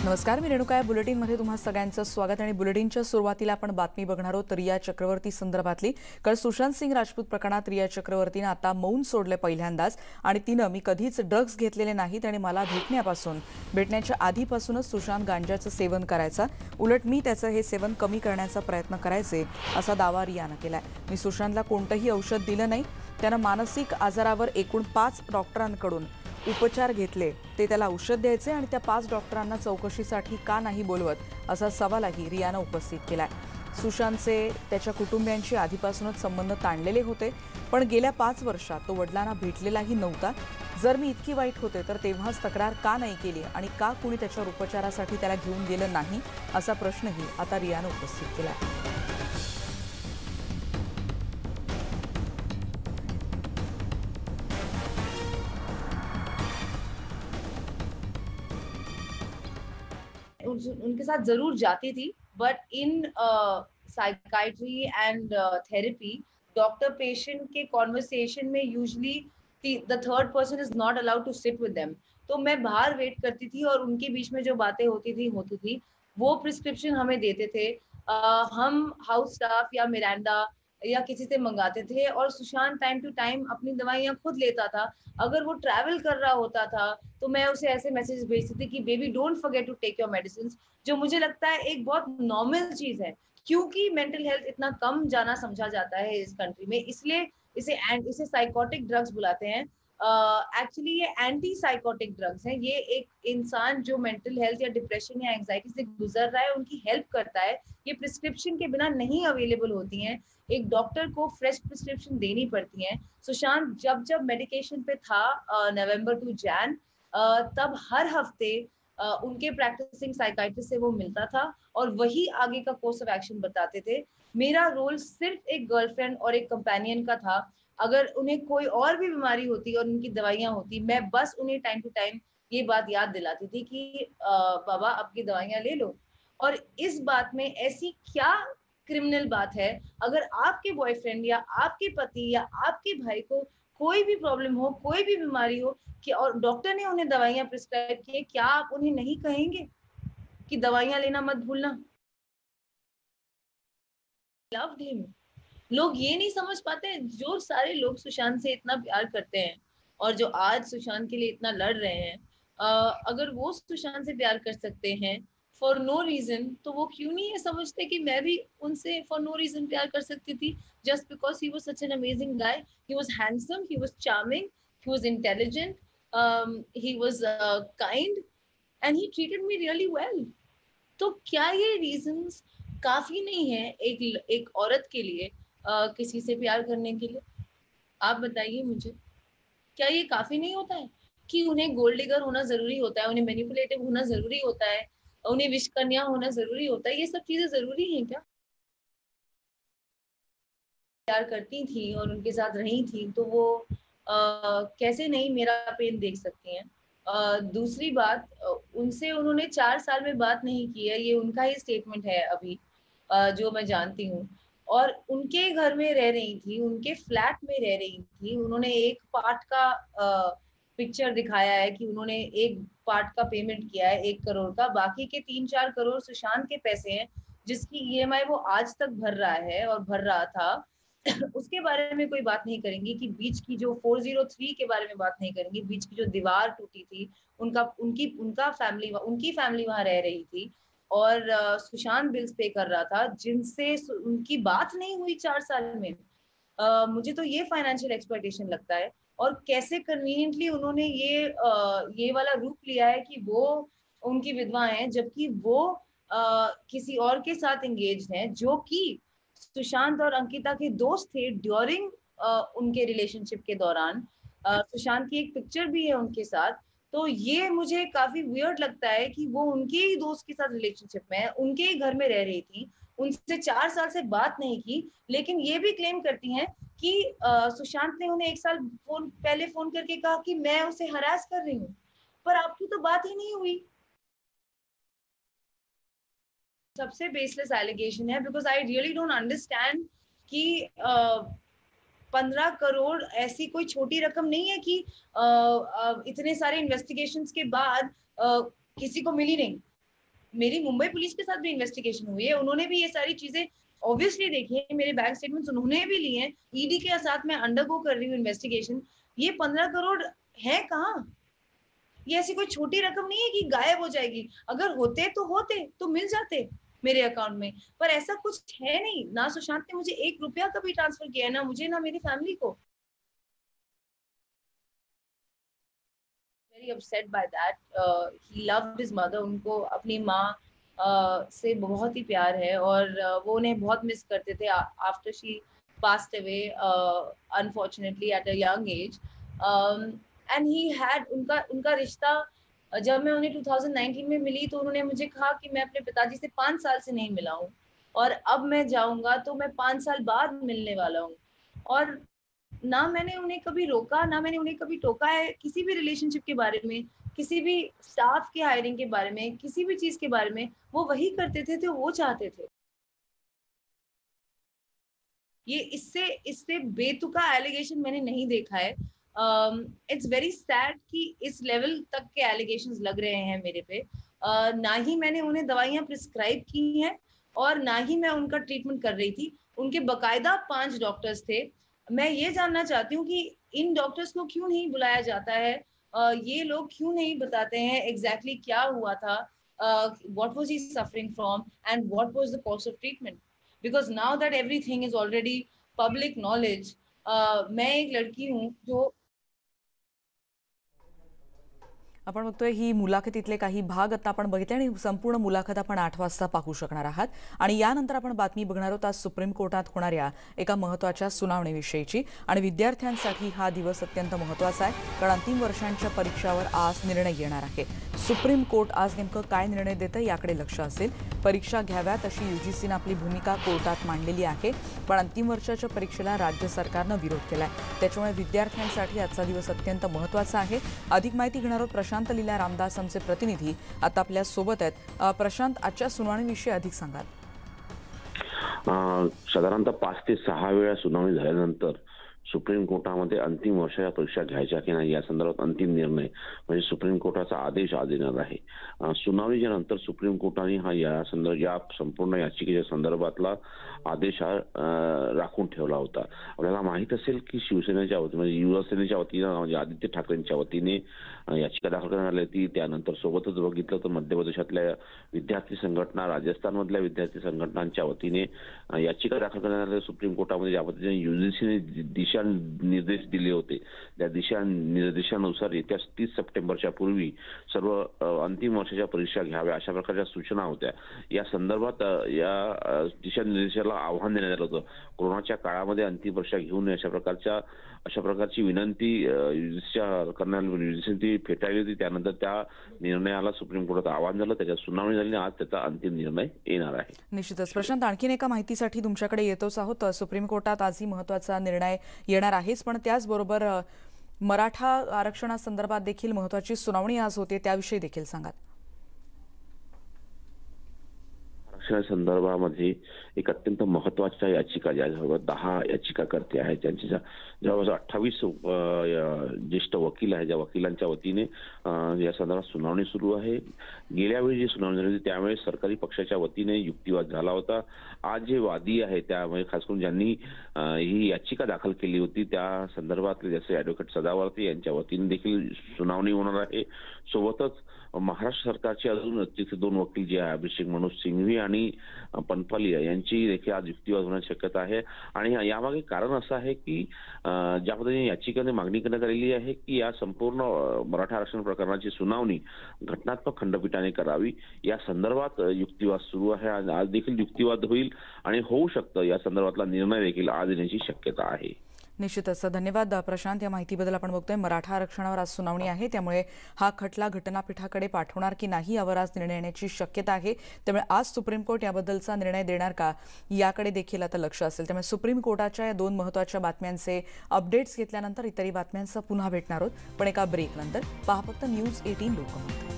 नमस्कार, मी रेणुका. बुलेटिनमध्ये तुम्हा सगळ्यांचं स्वागत. आणि बुलेटिनच्या सुरुवातीला आपण बातमी बघणार आहोत रिया चक्रवर्ती संदर्भातली. काल सुशांत सिंग राजपूत प्रकरणात रिया चक्रवर्तीने आता मौन सोडले पहिल्यांदाच. आणि तिनं मी कधीच ड्रग्ज घेतलेले नाहीत आणि मला भेटण्याच्या आधीपासूनच सुशांत गांजाचं सेवन करायचा, उलट मी त्याचं हे सेवन कमी करण्याचा प्रयत्न करायचे, असा दावा रियानं केलाय. मी सुशांतला कोणतंही औषध दिलं नाही. त्यानं मानसिक आजारावर एकूण 5 डॉक्टरांकडून उपचार घेतले. ते त्याला औषध द्यायचे आणि त्या 5 डॉक्टरांना चौकशीसाठी का नाही बोलवत, असा सवालही रियानं उपस्थित केलाय. सुशांतचे त्याच्या कुटुंबियांशी आधीपासूनच संबंध ताणलेले होते, पण गेल्या 5 वर्षात तो वडिलांना भेटलेलाही नव्हता. जर मी इतकी वाईट होते तर तेव्हाच तक्रार का नाही केली आणि का कुणी त्याच्यावर उपचारासाठी त्याला घेऊन गेलं नाही, असा प्रश्नही आता रियानं उपस्थित केलाय. उनके साथ जरूर जाती थी, but in psychiatry and therapy doctor patient के कॉन्वर्सेशन में usually the third person is not allowed to sit with them. तो मैं बाहर वेट करती थी और उनके बीच में जो बातें होती थी वो प्रिस्क्रिप्शन हमें देते थे. हम हाउस स्टाफ या मिरांडा या किसी से मंगाते थे और सुशांत टाइम टू टाइम अपनी दवाइयाँ खुद लेता था. अगर वो ट्रैवल कर रहा होता था तो मैं उसे ऐसे मैसेज भेजती थी कि baby don't forget to take your medicine, जो मुझे लगता है एक बहुत नॉर्मल चीज है, क्योंकि मेंटल हेल्थ इतना कम जाना समझा जाता है इस कंट्री में, इसलिए इसे साइकोटिक ड्रग्स बुलाते हैं. एक्चुअली ये एंटी साइकोटिक ड्रग्स हैं. ये एक इंसान जो मेंटल हेल्थ या डिप्रेशन या एंजाइटी से गुजर रहा है उनकी हेल्प करता है. ये प्रिस्क्रिप्शन के बिना नहीं अवेलेबल होती हैं. एक डॉक्टर को फ्रेश प्रिस्क्रिप्शन देनी पड़ती है. सुशांत जब मेडिकेशन पे था नवंबर टू जैन, तब हर हफ्ते उनके प्रैक्टिसिंग साइकाइट्रिस्ट से वो मिलता था और वही आगे का कोर्स ऑफ एक्शन बताते थे. मेरा रोल सिर्फ एक गर्लफ्रेंड और एक कंपेनियन का था. अगर उन्हें कोई और भी बीमारी होती और उनकी दवाइयाँ होती, मैं बस उन्हें टाइम टू टाइम ये बात याद दिलाती थी कि बाबा आपकी दवाइयाँ ले लो. और इस बात में ऐसी क्या क्रिमिनल बात है? अगर आपके बॉयफ्रेंड या आपके पति या आपके भाई को कोई भी प्रॉब्लम हो, कोई भी बीमारी हो कि और डॉक्टर ने उन्हें दवाइयाँ प्रिस्क्राइब की, क्या आप उन्हें नहीं कहेंगे कि दवाइयाँ लेना मत भूलना? लव्ड हिम. लोग ये नहीं समझ पाते, जो सारे लोग सुशांत से इतना प्यार करते हैं और जो आज सुशांत के लिए इतना लड़ रहे हैं, अगर वो सुशांत से प्यार कर सकते हैं फॉर नो रीजन, तो वो क्यों नहीं ये समझते कि मैं भी उनसे फॉर नो रीजन प्यार कर सकती थी, just because he was such an amazing guy. He was handsome, he was charming, he was intelligent, he was kind and he treated me really well. तो क्या ये रीजंस काफी नहीं है एक औरत के लिए किसी से प्यार करने के लिए? आप बताइए मुझे, क्या ये काफी नहीं होता है कि उन्हें गोल्ड डिगर होना जरूरी होता है, उन्हें मैनिपुलेटिव होना जरूरी होता है, उन्हें विश कन्या होना जरूरी होता है? ये सब चीजें जरूरी हैं क्या? प्यार करती थी और उनके साथ रही थी तो वो कैसे नहीं मेरा पेन देख सकती हैं? दूसरी बात, उनसे उन्होंने 4 साल में बात नहीं की है, ये उनका ही स्टेटमेंट है अभी, जो मैं जानती हूँ. और उनके घर में रह रही थी, उनके फ्लैट में रह रही थी. उन्होंने एक पार्ट का पिक्चर दिखाया है कि उन्होंने एक पार्ट का पेमेंट किया है 1 करोड़ का, बाकी के 3-4 करोड़ सुशांत के पैसे हैं, जिसकी ईएमआई वो आज तक भर रहा है और भर रहा था. उसके बारे में कोई बात नहीं करेंगी कि बीच की जो 403 के बारे में बात नहीं करेंगी, बीच की जो दीवार टूटी थी, उनका उनकी फैमिली वहां रह रही थी और सुशांत बिल्स पे कर रहा था जिनसे उनकी बात नहीं हुई 4 साल में. मुझे तो ये फाइनेंशियल एक्सप्लॉयटेशन लगता है. और कैसे कन्वीनियंटली उन्होंने ये वाला रूप लिया है कि वो उनकी विधवा हैं, जबकि वो किसी और के साथ एंगेज हैं, जो कि सुशांत और अंकिता के दोस्त थे ड्यूरिंग उनके रिलेशनशिप के दौरान. सुशांत की एक पिक्चर भी है उनके साथ. तो ये मुझे काफी वियर्ड लगता है कि वो उनके ही दोस्त के साथ रिलेशनशिप में है, उनके ही घर में रह रही थी, उनसे 4 साल से बात नहीं की, लेकिन ये भी क्लेम करती हैं कि सुशांत ने उन्हें 1 साल पहले फोन करके कहा कि मैं उसे हरास कर रही हूँ, पर आपकी तो बात ही नहीं हुई. सबसे बेसलेस एलिगेशन है, because I really don't understand कि 15 करोड़ ऐसी कोई छोटी रकम नहीं है कि इतने सारे इन्वेस्टिगेशंस के बाद किसी को मिली नहीं. मेरी मुंबई पुलिस के साथ भी इन्वेस्टिगेशन हुई है, उन्होंने भी ये सारी चीजें ऑब्वियसली देखी है, मेरे बैंक स्टेटमेंट्स उन्होंने भी लिए हैं, ईडी के साथ मैं अंडरगो कर रही हूँ इन्वेस्टिगेशन। ये 15 करोड़ है कहाँ? ये ऐसी कोई छोटी रकम नहीं है कि गायब हो जाएगी। अगर होते तो मिल जाते मेरे अकाउंट में, पर ऐसा कुछ है नहीं। ना सुशांत ने मुझे 1 रुपया कभी ट्रांसफर किया है, ना मुझे ना मेरी फैमिली को। Very upset by that. He loved his mother, उनको अपनी माँ से बहुत ही प्यार है, और वो उन्हें बहुत मिस करते थे after she passed away unfortunately at a young age. And he had उनका उनका रिश्ता, जब मैं उन्हें 2019 में मिली तो उन्होंने मुझे कहा कि मैं अपने पिताजी से 5 साल से नहीं मिला हूँ, और अब मैं जाऊंगा तो मैं 5 साल बाद मिलने वाला हूँ। और ना मैंने उन्हें कभी रोका, ना मैंने उन्हें कभी टोका है किसी भी रिलेशनशिप के बारे में, किसी भी स्टाफ के हायरिंग के बारे में, किसी भी चीज के बारे में। वो वही करते थे जो वो चाहते थे। ये इससे इससे बेतुका एलिगेशन मैंने नहीं देखा है। इट्स वेरी सैड कि इस लेवल तक के एलिगेशंस लग रहे हैं मेरे पे। ना ही मैंने उन्हें दवाइयां प्रिस्क्राइब की हैं, और ना ही मैं उनका ट्रीटमेंट कर रही थी। उनके बकायदा 5 डॉक्टर्स थे। मैं ये जानना चाहती हूँ कि इन डॉक्टर्स को क्यों नहीं बुलाया जाता है? ये लोग क्यों नहीं बताते हैं एग्जैक्टली क्या हुआ था, what was he suffering from, and what was the course of treatment? Because now that everything is already public knowledge. मैं एक लड़की हूँ जो आपण बघतोय ही मुलाखतीतले काही भाग आता आपण बघितले आणि संपूर्ण मुलाखत आपण 8 वाजता पाहू शकणार आहात। आणि यानंतर आपण बातमी बघणार आहोत आज सुप्रीम कोर्टात होणाऱ्या एका महत्त्वाच्या सुनावणीविषयीची। आणि विद्यार्थ्यांसाठी हा दिवस अत्यंत महत्त्वाचा आहे, कारण अंतिम वर्षांच्या परीक्षावर आज निर्णय येणार आहे। सुप्रीम कोर्ट आज नेमकं काय निर्णय देतं याकडे लक्ष असेल। परीक्षा घ्याव्यात अशी यूजीसीने आपली भूमिका कोर्टात मांडलेली आहे, पण अंतिम वर्षाच्या परीक्षेला राज्य सरकारने विरोध केलाय। त्यामुळे विद्यार्थ्यांसाठी आजचा दिवस अत्यंत महत्त्वाचा आहे। अधिक माहिती घेणार आहोत प्रशांत लीला रामदास आमचे प्रतिनिधी आता आपल्या सोबत आहेत। प्रशांत, आजच्या सुनावणीविषयी अधिक सांगा। साधारणतः 5 ते 6 वेळा सुनावणी झाल्यानंतर सुप्रीम कोर्टामध्ये अंतिम वर्षाच्या परीक्षा घ्यायच्या की नाही या संदर्भात अंतिम निर्णय म्हणजे सुप्रीम कोर्टाचा आदेश आज येणार आहे। सुनावणीच्या नंतर सुप्रीम कोर्टाने या संपूर्ण याचिकेच्या संदर्भातला आदेश राखून ठेवला होता। आपल्याला माहित असेल की शिवसेनेच्या वतीने म्हणजे युवासेनेच्या वतीने म्हणजे आदित्य ठाकरेंच्या वतीने याचिका दाखल करण्यात आली होती। त्यानंतर सोबतच बघितलं तर मध्य प्रदेशातल्या विद्यार्थी संघटना, राजस्थानमधल्या विद्यार्थी संघटनांच्या वतीने याचिका दाखल करण्यात आली सुप्रीम कोर्टामध्ये। ज्या पद्धतीने यूजीसीने दिशा निर्देश दिले होते त्या दिशा निर्देशानुसार येत्या 30 सप्टेंबरच्या पूर्वी सर्व अंतिम वर्षाच्या परीक्षा घ्याव्या अशा प्रकारच्या सूचना होत्या। या संदर्भात या दिशा निर्देशाला आव्हान देण्यात आलं होतं। कोरोनाच्या काळामध्ये अंतिम परीक्षा घेऊ नये अशा प्रकारची विनंती यूजीसीने फेटाळली होती। त्यानंतर त्या निर्णयाला सुप्रीम कोर्टात आव्हान झालं, त्याच्या सुनावणी झाली, आज त्याचा अंतिम निर्णय येणार आहे। निश्चितच प्रशांत, आणखीन एका माहितीसाठी तुमच्याकडे येतोच आहोत। सुप्रीम कोर्टात आजही महत्त्वाचा निर्णय येणार आहेच, पण त्याचबरोबर मराठा आरक्षणासंदर्भात देखील महत्त्वाची सुनावणी आज होते, त्याविषयी देखील सांगा। संदर्भामध्ये एक अत्यंत महत्त्वाच्या याचिका ज्या 10 याचिकाकर्ते आहेत त्यांच्या जवळपास 28 ज्येष्ठ वकील आहेत, ज्या वकिलांच्या वतीने या संदर्भात सुनावणी सुरू आहे। गेल्या वेळी जी सुनावणी झाली होती त्यावेळी सरकारी पक्षाच्या वतीने युक्तिवाद झाला होता। आज जे वादी आहेत त्यामध्ये खास करून ज्यांनी ही याचिका दाखल केली होती त्या संदर्भातले जसे ॲडव्होकेट सदावर्ते यांच्या वतीने देखील सुनावणी होणार आहे। सोबतच महाराष्ट्र सरकारचे अजून तिथे 2 वकील जे आहे अभिषेक मनोज सिंघवी आणि पनपालिया यांची देखील आज युक्तिवाद होण्याची शक्यता आहे। आणि यामागे कारण असं आहे की ज्या पद्धतीने याचिकेने मागणी करण्यात आलेली आहे की या संपूर्ण मराठा आरक्षण प्रकरणाची सुनावणी घटनात्मक खंडपीठाने करावी, या संदर्भात युक्तिवाद सुरू आहे। आज देखील युक्तिवाद होईल आणि होऊ शकतं या संदर्भातला निर्णय देखील आज येण्याची शक्यता आहे। निश्चितच धन्यवाद प्रशांत, या माहितीबद्दल। आपण बघतोय मराठा आरक्षणावर आज सुनावणी आहे, त्यामुळे हा खटला घटनापीठाकडे पाठवणार की नाही यावर आज निर्णय येण्याची शक्यता आहे। त्यामुळे आज सुप्रीम कोर्ट याबद्दलचा निर्णय देणार का याकडे देखील आता लक्ष असेल। त्यामुळे सुप्रीम कोर्टाच्या या 2 महत्त्वाच्या बातम्यांचे अपडेट्स घेतल्यानंतर इतरही बातम्यांचा पुन्हा भेटणार आहोत, पण एका ब्रेक नंतर। पहा फक्त न्यूज 18 लोकमत।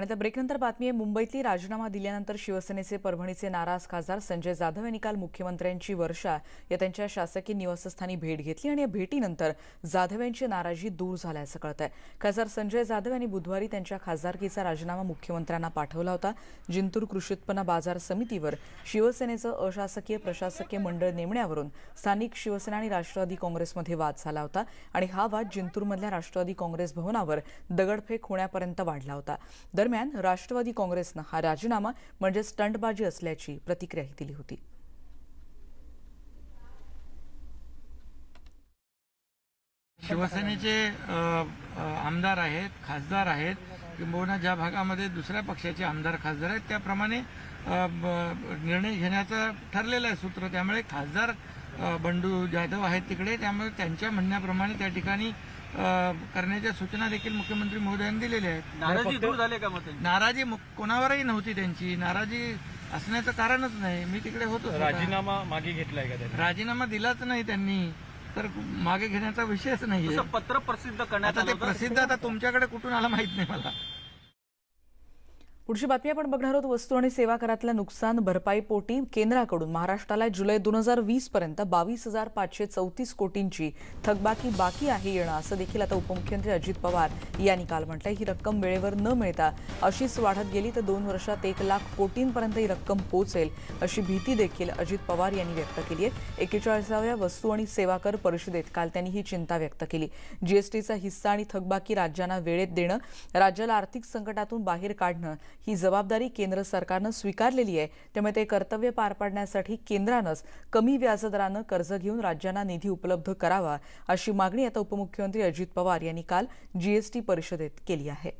आणि त्या ब्रेकनंतर बातमी आहे मुंबईतली राजीनामा दिल्यानंतर शिवसेनेचे परभणीचे नाराज खासदार संजय जाधव यांनी काल मुख्यमंत्र्यांची वर्षा या त्यांच्या शासकीय निवासस्थानी भेट घेतली आणि या भेटीनंतर जाधव यांची नाराजी दूर झाल्याचं कळतंय। खासदार संजय जाधव यांनी बुधवारी त्यांच्या खासदारकीचा राजीनामा मुख्यमंत्र्यांना पाठवला होता। जिंतूर कृषी उत्पन्न बाजार समितीवर शिवसेनेचं अशासकीय प्रशासकीय मंडळ नेमण्यावरून स्थानिक शिवसेना आणि राष्ट्रवादी काँग्रेसमध्ये वाद झाला होता आणि हा वाद जिंतूरमधल्या राष्ट्रवादी काँग्रेस भवनावर दगडफेक होण्यापर्यंत वाढला होता। दरम्यान राष्ट्रवादी काँग्रेसनं हा राजीनामा म्हणजे स्टंटबाजी असल्याची प्रतिक्रियाही दिली होती। शिवसेनेचे आमदार आहेत, खासदार आहेत, किंबहुना ज्या भागामध्ये दुसऱ्या पक्षाचे आमदार खासदार आहेत त्याप्रमाणे निर्णय घेण्याचं ठरलेलं आहे सूत्र। त्यामुळे खासदार बंडू जाधव आहेत तिकडे, त्यामुळे त्यांच्या म्हणण्याप्रमाणे त्या ठिकाणी करण्याच्या सूचना देखील मुख्यमंत्री महोदयांनी दिलेल्या आहेत। नाराजी दूर झाली का मग? नाराजी कोणावरही नव्हती, त्यांची नाराजी असण्याचं कारणच नाही। मी तिकडे होतो। राजीनामा मागे घेतलाय का त्यांनी? राजीनामा दिलाच नाही त्यांनी, तर मागे घेण्याचा विषयच नाही। पत्र प्रसिद्ध करण्यात आता ते प्रसिद्ध आता तुमच्याकडे कुठून आलं माहित नाही मला। पुढची बातमी आपण बघणार आहोत। वस्तू आणि सेवा करातल्या नुकसान भरपाईपोटी केंद्राकडून महाराष्ट्राला जुलै 2020 पर्यंत 22,534 कोटींची थकबाकी बाकी आहे येणं असं देखील आता उपमुख्यमंत्री अजित पवार यांनी काल म्हटलंय। ही रक्कम वेळेवर न मिळता अशीच वाढत गेली तर 2 वर्षात 1 लाख कोटींपर्यंत ही रक्कम पोहोचेल अशी भीती देखील अजित पवार यांनी व्यक्त केली आहे। 41व्या वस्तू आणि सेवा कर परिषदेत काल त्यांनी ही चिंता व्यक्त केली। जीएसटीचा हिस्सा आणि थकबाकी राज्यांना वेळेत देणं, राज्याला आर्थिक संकटातून बाहेर काढणं ही जबाबदारी केंद्र सरकारनं स्वीकारलेली आहे। त्यामुळे ते कर्तव्य पार पाडण्यासाठी केंद्रानंच कमी व्याजदरानं कर्ज घेऊन राज्यांना निधी उपलब्ध करावा अशी मागणी आता उपमुख्यमंत्री अजित पवार यांनी काल जीएसटी परिषदेत केली आहे।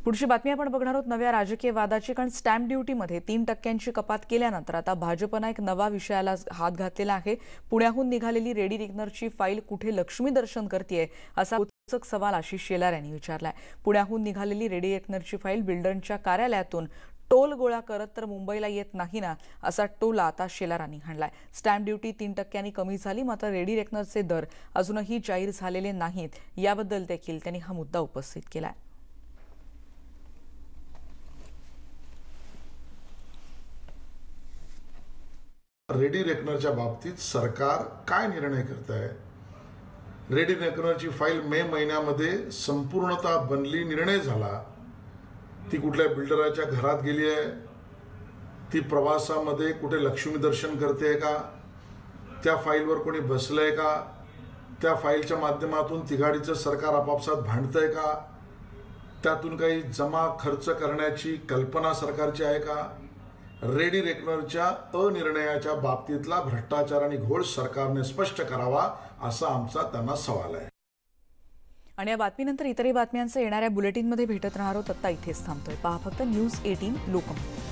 पुढची बातमी आपण बघणार आहोत नव्या राजकीय वादाची, कारण स्टॅम्प ड्युटीमध्ये 3% कपात केल्यानंतर आता भाजपनं एक नवा विषयाला हात घातलेला आहे। पुण्याहून निघालेली रेडी रेकनरची फाईल कुठे लक्ष्मी दर्शन करतेय असा उत्सुक सवाल आशिष शेलार यांनी विचारलाय। पुण्याहून निघालेली रेडी रेकनरची फाईल बिल्डरच्या कार्यालयातून टोल गोळा करत तर मुंबईला येत नाही ना असा टोला आता शेलारांनी हाणलाय। स्टॅम्प ड्युटी 3% कमी झाली, मात्र रेडी रेकनरचे दर अजूनही जाहीर झालेले नाहीत याबद्दल देखील त्यांनी हा मुद्दा उपस्थित केलाय। रेडी रेकनरच्या बाबतीत सरकार काय निर्णय करत आहे? रेडी रेकनरची फाईल मे महिन्यामध्ये संपूर्णतः बनली, निर्णय झाला। ती कुठल्या बिल्डराच्या घरात गेली आहे? ती प्रवासामध्ये कुठे लक्ष्मी दर्शन करते का? त्या फाईलवर कोणी बसलंय का? त्या फाईलच्या माध्यमातून तिघाडीचं सरकार आपापसात भांडतंय का? त्यातून काही जमा खर्च करण्याची कल्पना सरकारची आहे का? रेडी रेकनरच्या अनिर्णयाच्या बाबतीतला भ्रष्टाचार आणि घोळ सरकारने स्पष्ट करावा असा आमचा त्यांना सवाल आहे। आणि या बातमीनंतर इतरही बातम्यांचं येणाऱ्या बुलेटिनमध्ये भेटत राहणार आहोत। आता इथेच थांबतोय। पहा फक्त न्यूज 18 लोकमत।